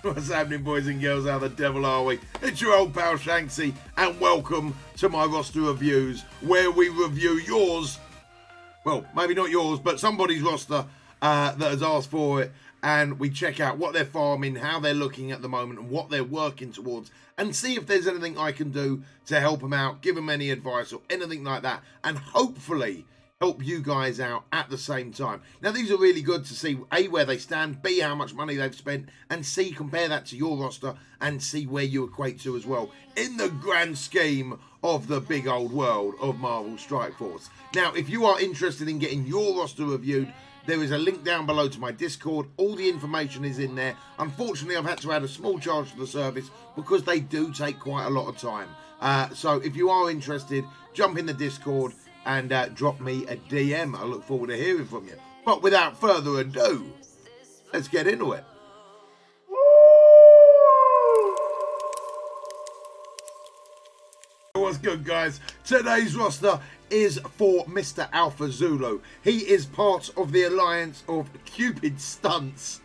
What's happening, boys and girls? How the devil are we? It's your old pal Shanksy, and welcome to my roster reviews, where we review yours. Well, maybe not yours, but somebody's roster that has asked for it, and we check out what they're farming, how they're looking at the moment, and what they're working towards, and see if there's anything I can do to help them out, give them any advice or anything like that, and hopefully help you guys out at the same time. Now, these are really good to see, A, where they stand, B, how much money they've spent, and C, compare that to your roster and see where you equate to as well in the grand scheme of the big old world of Marvel Strike Force. Now, if you are interested in getting your roster reviewed, there is a link down below to my Discord. All the information is in there. Unfortunately, I've had to add a small charge to the service because they do take quite a lot of time. So if you are interested, jump in the Discord and drop me a DM. I look forward to hearing from you. But without further ado, let's get into it. What's good, guys? Today's roster is for Mr. AlphaZulu. He is part of the alliance of Cupid Stunts.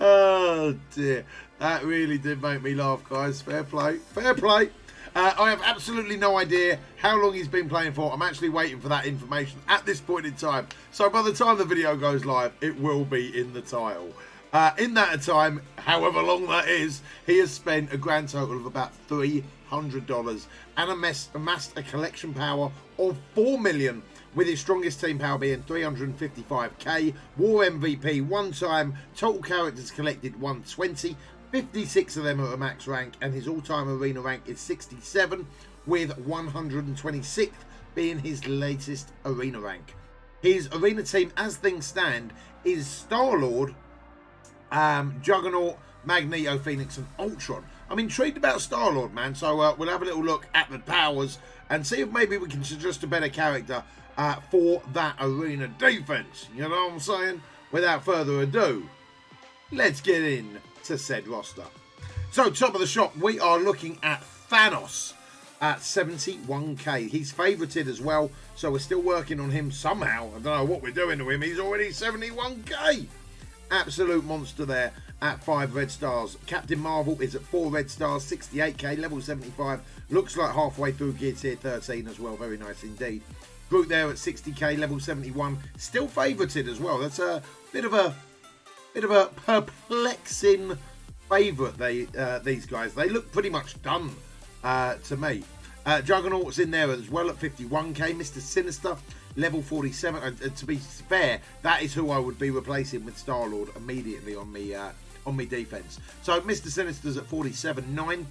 Oh dear, that really did make me laugh, guys. Fair play, fair play. I have absolutely no idea how long he's been playing for. I'm actually waiting for that information at this point in time. So by the time the video goes live, it will be in the title. In that time, however long that is, he has spent a grand total of about $300 and amassed a collection power of 4 million, with his strongest team power being 355k, War MVP 1 time, total characters collected 120, 56 of them are at max rank, and his all-time arena rank is 67, with 126th being his latest arena rank. His arena team, as things stand, is Star-Lord, Juggernaut, Magneto, Phoenix, and Ultron. I'm intrigued about Star-Lord, man, so we'll have a little look at the powers and see if maybe we can suggest a better character for that arena defense. You know what I'm saying? Without further ado, let's get in to said roster. So, top of the shop, we are looking at Thanos at 71k. He's favorited as well, so we're still working on him somehow. I don't know what we're doing to him. He's already 71k. Absolute monster there at 5 red stars. Captain Marvel is at 4 red stars, 68k, level 75. Looks like halfway through gear tier 13 as well. Very nice indeed. Groot there at 60k, level 71. Still favorited as well. That's a bit of a perplexing favourite. These guys, they look pretty much done to me. Juggernaut's in there as well at 51k. Mr. Sinister, level 47. To be fair, that is who I would be replacing with Star-Lord immediately on me defense. So Mr. Sinister's at 47.9,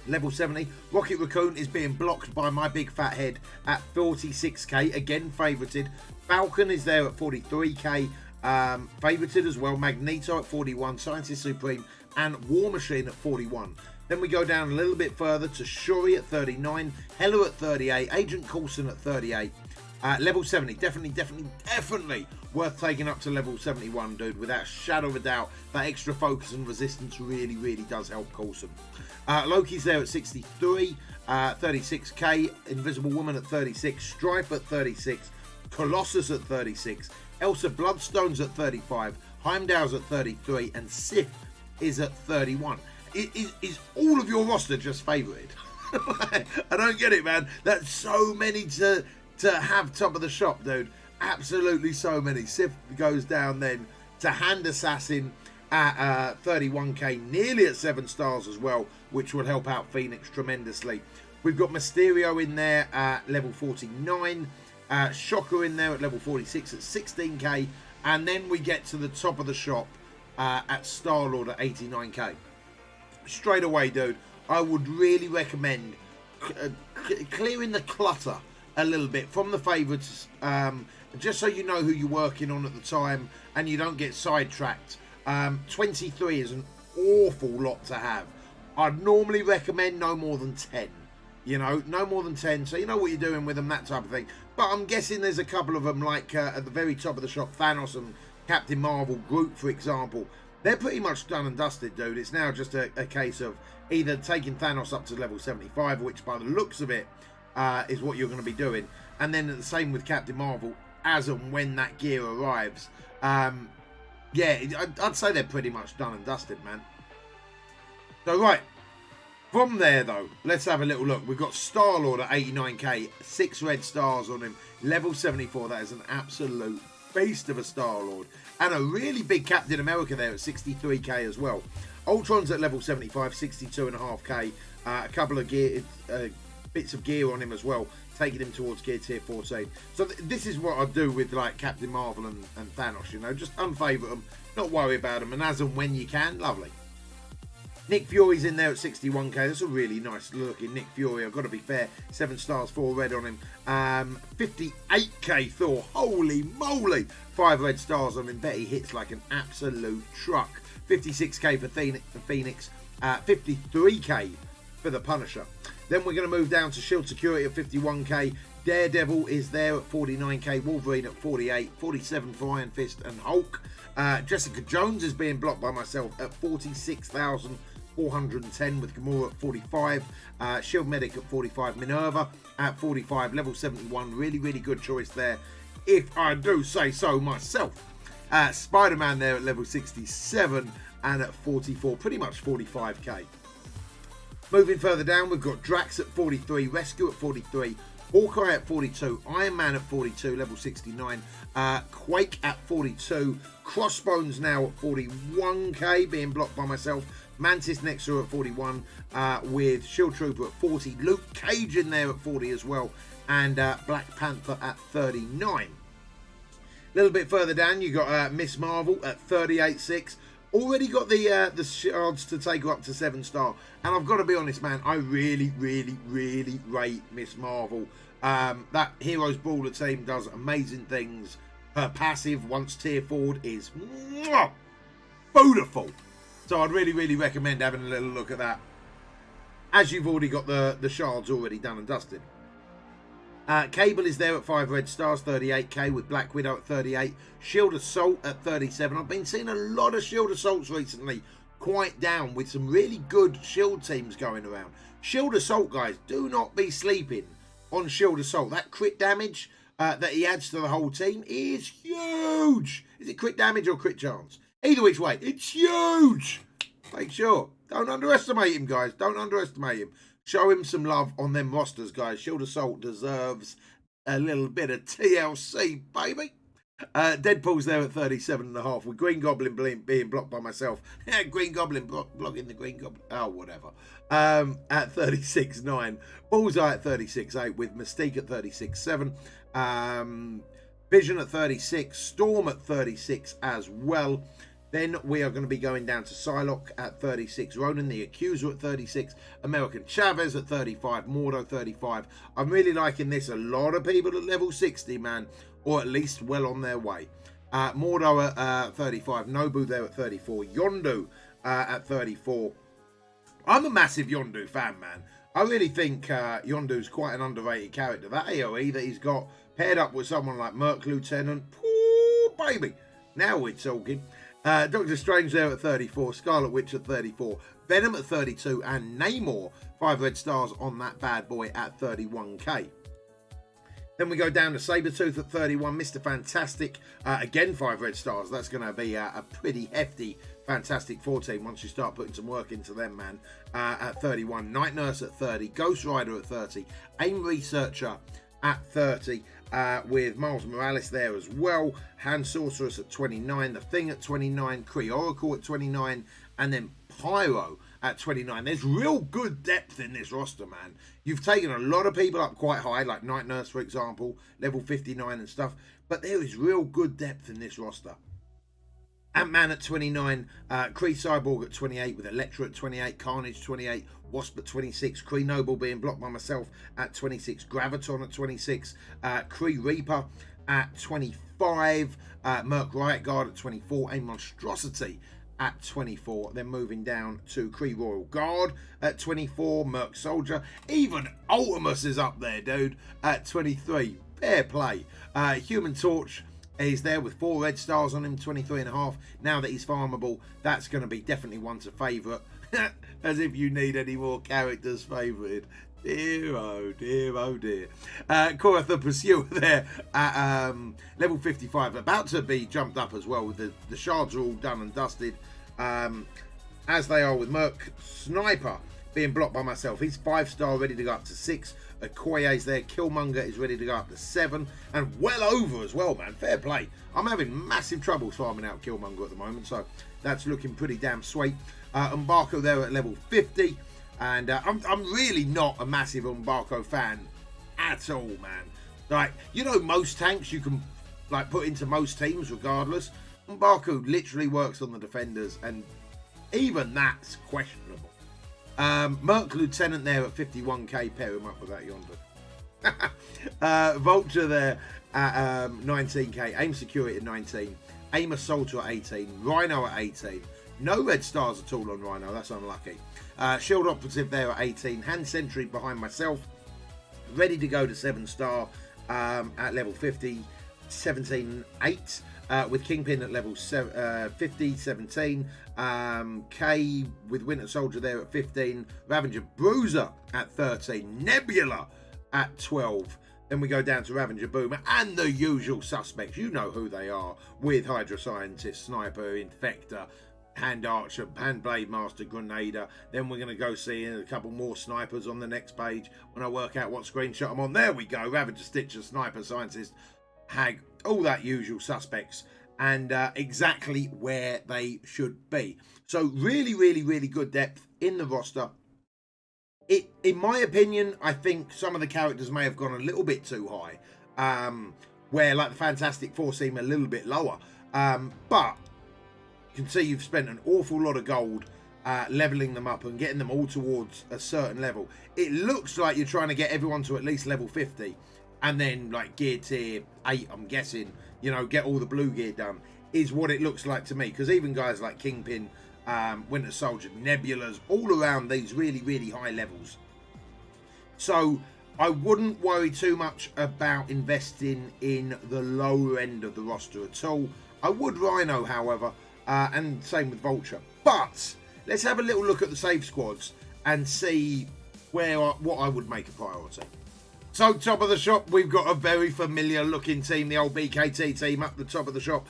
level 70. Rocket Raccoon is being blocked by my big fat head at 46k, again favorited. Falcon is there at 43k, favorited as well. Magneto at 41, Scientist Supreme, and War Machine at 41. Then we go down a little bit further to Shuri at 39, Hela at 38, Agent Coulson at 38. Level 70, definitely worth taking up to level 71, dude, without a shadow of a doubt. That extra focus and resistance really does help Coulson. Loki's there at 63, 36k, Invisible Woman at 36, Strife at 36, Colossus at 36, Elsa Bloodstone's at 35, Heimdall's at 33, and Sif is at 31. Is all of your roster just favorited? I don't get it, man. That's so many to have top of the shop, dude. Absolutely so many. Sif goes down then to Hand Assassin at 31k, nearly at 7 stars as well, which will help out Phoenix tremendously. We've got Mysterio in there at level 49, Shocker in there at level 46 at 16k, and then we get to the top of the shop at Star-Lord at 89k. Straight away, dude, I would really recommend clearing the clutter a little bit from the favourites, just so you know who you're working on at the time and you don't get sidetracked. 23 is an awful lot to have. I'd normally recommend no more than 10. You know, no more than 10, so you know what you're doing with them, that type of thing. But I'm guessing there's a couple of them, like at the very top of the shop, Thanos and Captain Marvel, Groot, for example. They're pretty much done and dusted, dude. It's now just a case of either taking Thanos up to level 75, which by the looks of it is what you're going to be doing. And then the same with Captain Marvel, as and when that gear arrives. yeah, I'd say they're pretty much done and dusted, man. So, right. From there, though, let's have a little look. We've got Star-Lord at 89k, 6 red stars on him, level 74. That is an absolute beast of a Star-Lord. And a really big Captain America there at 63k as well. Ultron's at level 75, 62.5k. A couple of gear, bits of gear on him as well, taking him towards gear tier 14. So this is what I do with like Captain Marvel and Thanos, you know, just unfavourite them, not worry about them, and as and when you can, lovely. Nick Fury's in there at 61k. That's a really nice looking Nick Fury. I've got to be fair. 7 stars, 4 red on him. 58k Thor. Holy moly. 5 red stars on him. Bet he hits like an absolute truck. 56k for Phoenix. 53k for the Punisher. Then we're going to move down to Shield Security at 51k. Daredevil is there at 49k. Wolverine at 48. 47 for Iron Fist and Hulk. Jessica Jones is being blocked by myself at 46,410 with Gamora at 45. Shield Medic at 45. Minerva at 45. Level 71. Really, really good choice there, if I do say so myself. Spider-Man there at level 67 and at 44. Pretty much 45k. Moving further down, we've got Drax at 43. Rescue at 43. Hawkeye at 42, Iron Man at 42, level 69, Quake at 42, Crossbones now at 41k, being blocked by myself, Mantis next to at 41, with Shield Trooper at 40, Luke Cage in there at 40 as well, and Black Panther at 39. A little bit further down, you got Miss Marvel at 38.6. Already got the shards to take her up to 7-star. And I've got to be honest, man, I really, really, really rate Miss Marvel. That Heroes Brawler team does amazing things. Her passive, once tier forward, is beautiful. So I'd really, really recommend having a little look at that. As you've already got the shards already done and dusted. Cable is there at 5 red stars, 38k, with Black Widow at 38. Shield Assault at 37. I've been seeing a lot of Shield Assaults recently, quite down, with some really good Shield teams going around. Shield Assault, guys, do not be sleeping on Shield Assault. That crit damage that he adds to the whole team is huge. Is it crit damage or crit chance? Either which way, it's huge. Make sure. Don't underestimate him, guys. Don't underestimate him. Show him some love on them rosters, guys. Shield Assault deserves a little bit of TLC, baby. Deadpool's there at 37.5 with Green Goblin being blocked by myself. Green Goblin blocking the Green Goblin. Oh, whatever. At 36.9. Bullseye at 36.8 with Mystique at 36.7. Vision at 36. Storm at 36 as well. Then we are going to be going down to Psylocke at 36, Ronan the Accuser at 36, American Chavez at 35, Mordo 35. I'm really liking this. A lot of people at level 60, man, or at least well on their way. Mordo at 35, Nobu there at 34, Yondu at 34. I'm a massive Yondu fan, man. I really think Yondu's quite an underrated character. That AoE that he's got paired up with someone like Merc Lieutenant, ooh, baby. Now we're talking. Doctor Strange there at 34, Scarlet Witch at 34, Venom at 32, and Namor, 5 red stars on that bad boy at 31k. Then we go down to Sabretooth at 31, Mr. Fantastic, again 5 red stars. That's going to be a pretty hefty Fantastic Four team once you start putting some work into them, man. At 31, Night Nurse at 30, Ghost Rider at 30, AIM Researcher at 30, with Miles Morales there as well, Hand Sorceress at 29, The Thing at 29, Kree Oracle at 29, and then Pyro at 29. There's real good depth in this roster, man. You've taken a lot of people up quite high, like Night Nurse, for example, level 59 and stuff, but there is real good depth in this roster. Ant-Man at 29, Kree Cyborg at 28, with Elektra at 28, Carnage 28, Wasp at 26, Kree Noble being blocked by myself at 26, Graviton at 26, Kree Reaper at 25, Merc Riot Guard at 24, a Monstrosity at 24. Then moving down to Kree Royal Guard at 24, Merc Soldier, even Ultimus is up there, dude, at 23. Fair play. Human Torch is there with 4 red stars on him, 23.5. Now that he's farmable, that's going to be definitely one to favourite. As if you need any more characters favoured. Dear, oh dear, oh dear. Cora the Pursuer there at level 55, about to be jumped up as well. The shards are all done and dusted, as they are with Merc. Sniper being blocked by myself. He's 5-star, ready to go up to 6. Okoye's there. Killmonger is ready to go up to 7. And well over as well, man. Fair play. I'm having massive trouble farming out Killmonger at the moment, so that's looking pretty damn sweet. Umbarco there at level 50. And I'm really not a massive Umbarco fan at all, man. Like, you know, most tanks you can like put into most teams regardless. Umbarco literally works on the defenders, and even that's questionable. Merc Lieutenant there at 51k, pair him up with that yonder. Vulture there at 19k, Aim Security at 19, Aim Assaulter at 18, Rhino at 18. No red stars at all on Rhino, that's unlucky. Shield Operative there at 18, Hand Sentry behind myself, ready to go to 7-star at level 50, 17-8. With Kingpin at level 50, 17. K with Winter Soldier there at 15. Ravager Bruiser at 13. Nebula at 12. Then we go down to Ravager Boomer and the usual suspects. You know who they are, with Hydra Scientist, Sniper, Infector, Hand Archer, Hand Blade Master, Grenader. Then we're going to go see a couple more snipers on the next page when I work out what screenshot I'm on. There we go. Ravager, Stitcher, Sniper, Scientist, Hag, all that usual suspects, and exactly where they should be. So really, really, really good depth in the roster. In my opinion, I think some of the characters may have gone a little bit too high, where like the Fantastic Four seem a little bit lower, but you can see you've spent an awful lot of gold leveling them up and getting them all towards a certain level. It looks like you're trying to get everyone to at least level 50, and then like gear tier 8, I'm guessing, you know, get all the blue gear done, is what it looks like to me. Because even guys like Kingpin, Winter Soldier, Nebulas, all around these really, really high levels. So I wouldn't worry too much about investing in the lower end of the roster at all. I would Rhino, however, and same with Vulture. But let's have a little look at the save squads and see what I would make a priority. So top of the shop, we've got a very familiar looking team, the old BKT team up the top of the shop,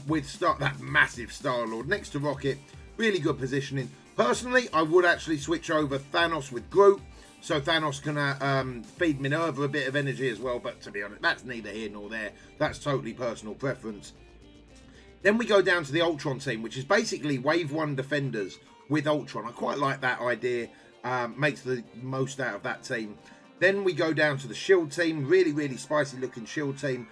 with that massive Star-Lord next to Rocket. Really good positioning. Personally, I would actually switch over Thanos with Groot, so Thanos can feed Minerva a bit of energy as well, but to be honest, that's neither here nor there. That's totally personal preference. Then we go down to the Ultron team, which is basically Wave 1 defenders with Ultron. I quite like that idea, makes the most out of that team. Then we go down to the Shield team, really, really spicy looking Shield team,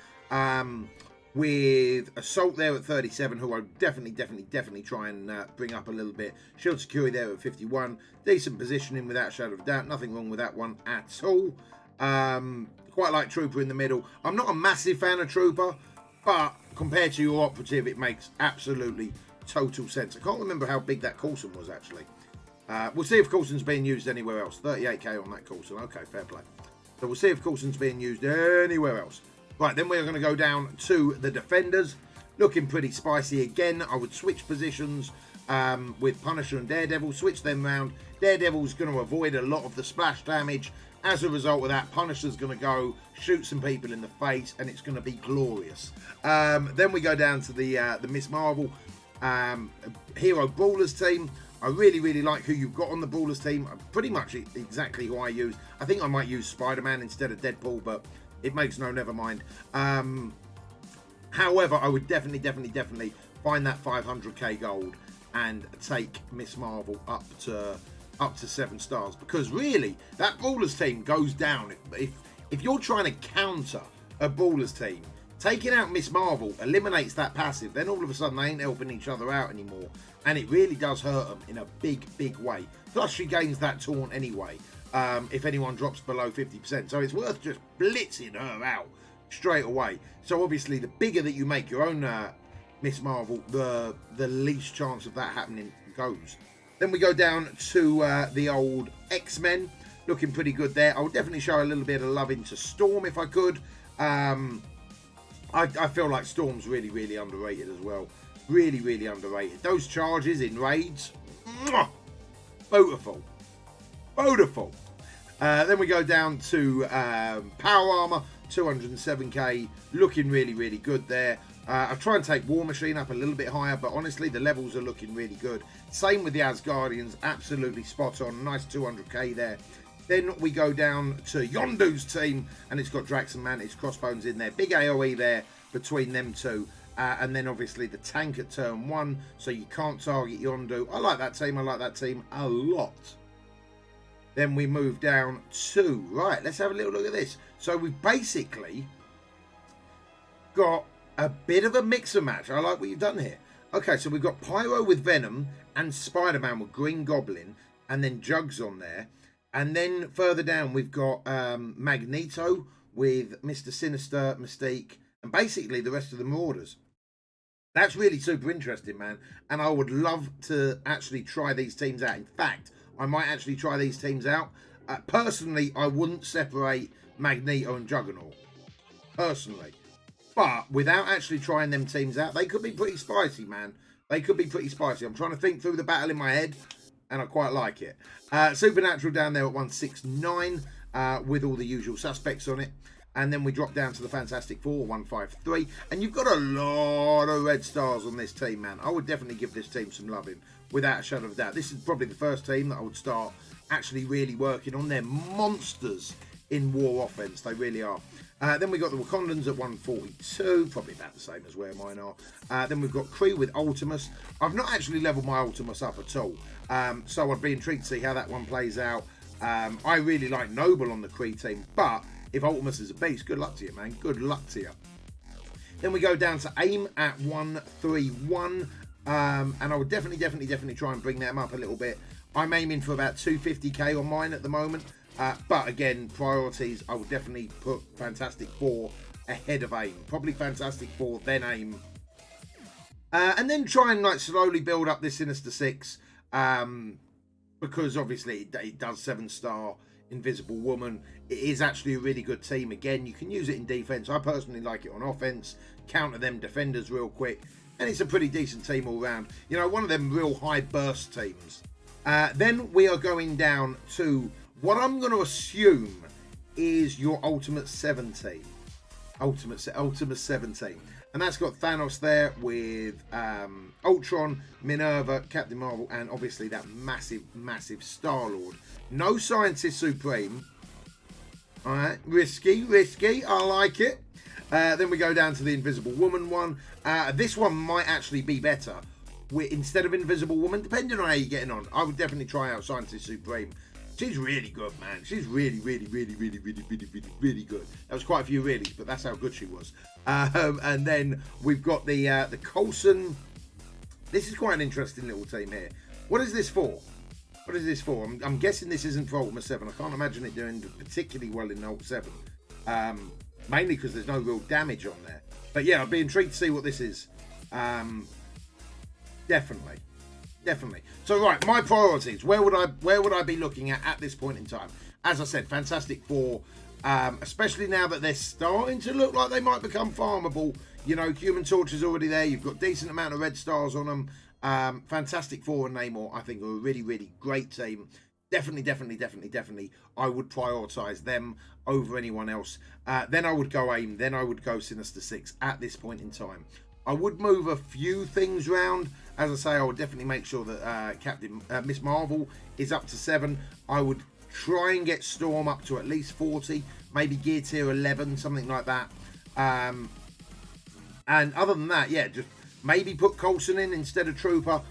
with Assault there at 37, who I definitely try and bring up a little bit. Shield Security there at 51, decent positioning without a shadow of a doubt, nothing wrong with that one at all. Quite like Trooper in the middle. I'm not a massive fan of Trooper, but compared to your Operative, it makes absolutely total sense. I can't remember how big that Coulson was actually. We'll see if Coulson's being used anywhere else. 38k on that Coulson. Okay, fair play. So we'll see if Coulson's being used anywhere else. Right, then we're going to go down to the defenders. Looking pretty spicy again. I would switch positions with Punisher and Daredevil. Switch them around. Daredevil's going to avoid a lot of the splash damage. As a result of that, Punisher's going to go shoot some people in the face, and it's going to be glorious. Then we go down to the Miss Marvel Hero Brawlers team. I really, really like who you've got on the Brawlers team. Pretty much exactly who I use. I think I might use Spider-Man instead of Deadpool, but it makes no never mind. However, I would definitely find that 500k gold and take Miss Marvel up to 7 stars, because really that Brawlers team goes down if you're trying to counter a Brawlers team. Taking out Miss Marvel eliminates that passive. Then all of a sudden they ain't helping each other out anymore, and it really does hurt them in a big way. Plus she gains that taunt anyway if anyone drops below 50%, so it's worth just blitzing her out straight away. So obviously the bigger that you make your own Miss Marvel, the least chance of that happening goes. Then we go down to the old X-Men, looking pretty good there. I would definitely show a little bit of love into Storm if I could. I feel like Storm's really underrated as well. Really underrated. Those charges in raids, beautiful. Then we go down to Power Armor, 207k, looking really, really good there. I'll try and take War Machine up a little bit higher, but honestly, the levels are looking really good. Same with the Asgardians, absolutely spot on. Nice 200k there. Then we go down to Yondu's team, and it's got Drax and Mantis Crossbones in there. Big AoE there between them two. And then obviously the tank at turn 1, so you can't target Yondu. I like that team. I like that team a lot. Then we move down to, right, let's have a little look at this. So we've basically got a bit of a mix and match. I like what you've done here. Okay, so we've got Pyro with Venom and Spider-Man with Green Goblin, and then Jugs on there. And then further down, we've got Magneto with Mr. Sinister, Mystique, and basically the rest of the Marauders. That's really super interesting, man. And I would love to actually try these teams out. In fact, I might actually try these teams out. Personally, I wouldn't separate Magneto and Juggernaut. Personally. But without actually trying them teams out, they could be pretty spicy, man. They could be pretty spicy. I'm trying to think through the battle in my head, and I quite like it. Supernatural down there at 169 with all the usual suspects on it. And then we drop down to the Fantastic Four, 153. And you've got a lot of red stars on this team, man. I would definitely give this team some loving, without a shadow of a doubt. This is probably the first team that I would start actually really working on. They're monsters in war offense. They really are. Then we've got the Wakandans at 142, probably about the same as where mine are. Then we've got Kree with Ultimus. I've not actually leveled my Ultimus up at all, so I'd be intrigued to see how that one plays out. I really like Noble on the Kree team, but if Ultimus is a beast, good luck to you, man. Good luck to you. Then we go down to AIM at 131, and I would definitely try and bring them up a little bit. I'm aiming for about 250k on mine at the moment. But again, priorities, I would definitely put Fantastic Four ahead of AIM. Probably Fantastic Four, then AIM. And then try and like slowly build up this Sinister Six. Because obviously it does 7-star Invisible Woman. It is actually a really good team. Again, you can use it in defense. I personally like it on offense. Counter them defenders real quick. And it's a pretty decent team all round. You know, one of them real high burst teams. Then we are going down to what I'm going to assume is your Ultimate 17. Ultimate 17. And that's got Thanos there with Ultron, Minerva, Captain Marvel, and obviously that massive Star-Lord. No Scientist Supreme. Alright, risky. I like it. Then we go down to the Invisible Woman one. This one might actually be better. Instead of Invisible Woman, depending on how you're getting on, I would definitely try out Scientist Supreme. She's really good, man. She's really good. That was quite a few reallys, but that's how good she was. And then we've got the Coulson. This is quite an interesting little team here. What is this for? What is this for? I'm guessing this isn't for Ultima 7. I can't imagine it doing particularly well in Ult 7. Mainly because there's no real damage on there. But yeah, I'd be intrigued to see what this is. Definitely. So right, my priorities. Where would I be looking at this point in time? As I said, Fantastic Four, especially now that they're starting to look like they might become farmable. You know, Human Torch is already there. You've got decent amount of red stars on them. Fantastic Four and Namor, I think, are a really great team. Definitely. I would prioritize them over anyone else. Then I would go AIM. Then I would go Sinister Six at this point in time. I would move a few things around. As I say, I would definitely make sure that Miss Marvel is up to 7. I would try and get Storm up to at least 40, maybe Gear Tier 11, something like that. And other than that, yeah, just maybe put Coulson in instead of Trooper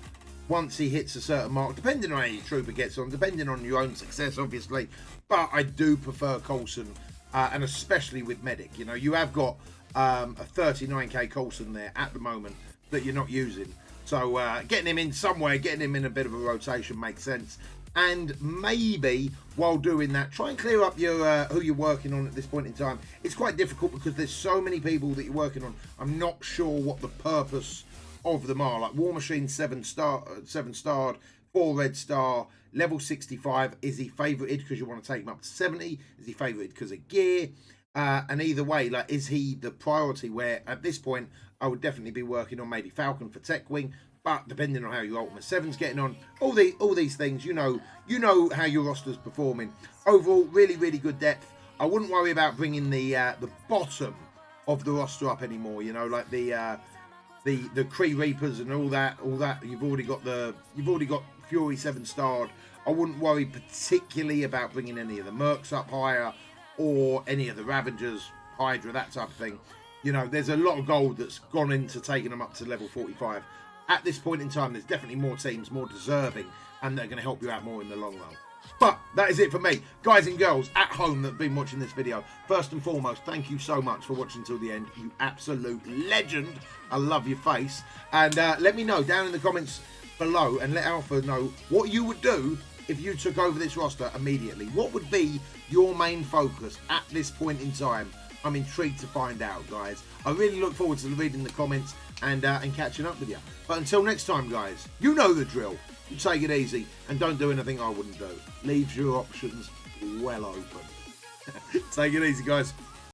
once he hits a certain mark, depending on how your Trooper gets on, depending on your own success, obviously. But I do prefer Coulson, and especially with Medic. You know, you have got a 39k Coulson there at the moment that you're not using. So getting him in somewhere, getting him in a bit of a rotation makes sense. And maybe while doing that, try and clear up your who you're working on at this point in time. It's quite difficult because there's so many people that you're working on. I'm not sure what the purpose of them are. Like War Machine 7-starred, 4 red star, level 65. Is he favorited because you want to take him up to 70? Is he favorited because of gear? And either way, like, is he the priority? Where at this point I would definitely be working on maybe Falcon for Tech Wing, But depending on how your Ultimate 7's getting on, all these things, you know how your roster's performing. Overall, really, really good depth. I wouldn't worry about bringing the bottom of the roster up anymore. You know, like the Kree Reapers and all that. You've already got Fury 7-starred. I wouldn't worry particularly about bringing any of the Mercs up higher or any of the Ravengers, Hydra, that type of thing. You know, there's a lot of gold that's gone into taking them up to level 45. At this point in time, there's definitely more teams, more deserving, and they're going to help you out more in the long run. But that is it for me. Guys and girls at home that have been watching this video, first and foremost, thank you so much for watching till the end. You absolute legend. I love your face. And let me know down in the comments below and let Alpha know what you would do if you took over this roster immediately. What would be your main focus at this point in time? I'm intrigued to find out, guys. I really look forward to reading the comments and catching up with you. But until next time, guys, you know the drill. You take it easy and don't do anything I wouldn't do. Leave your options well open. Take it easy, guys.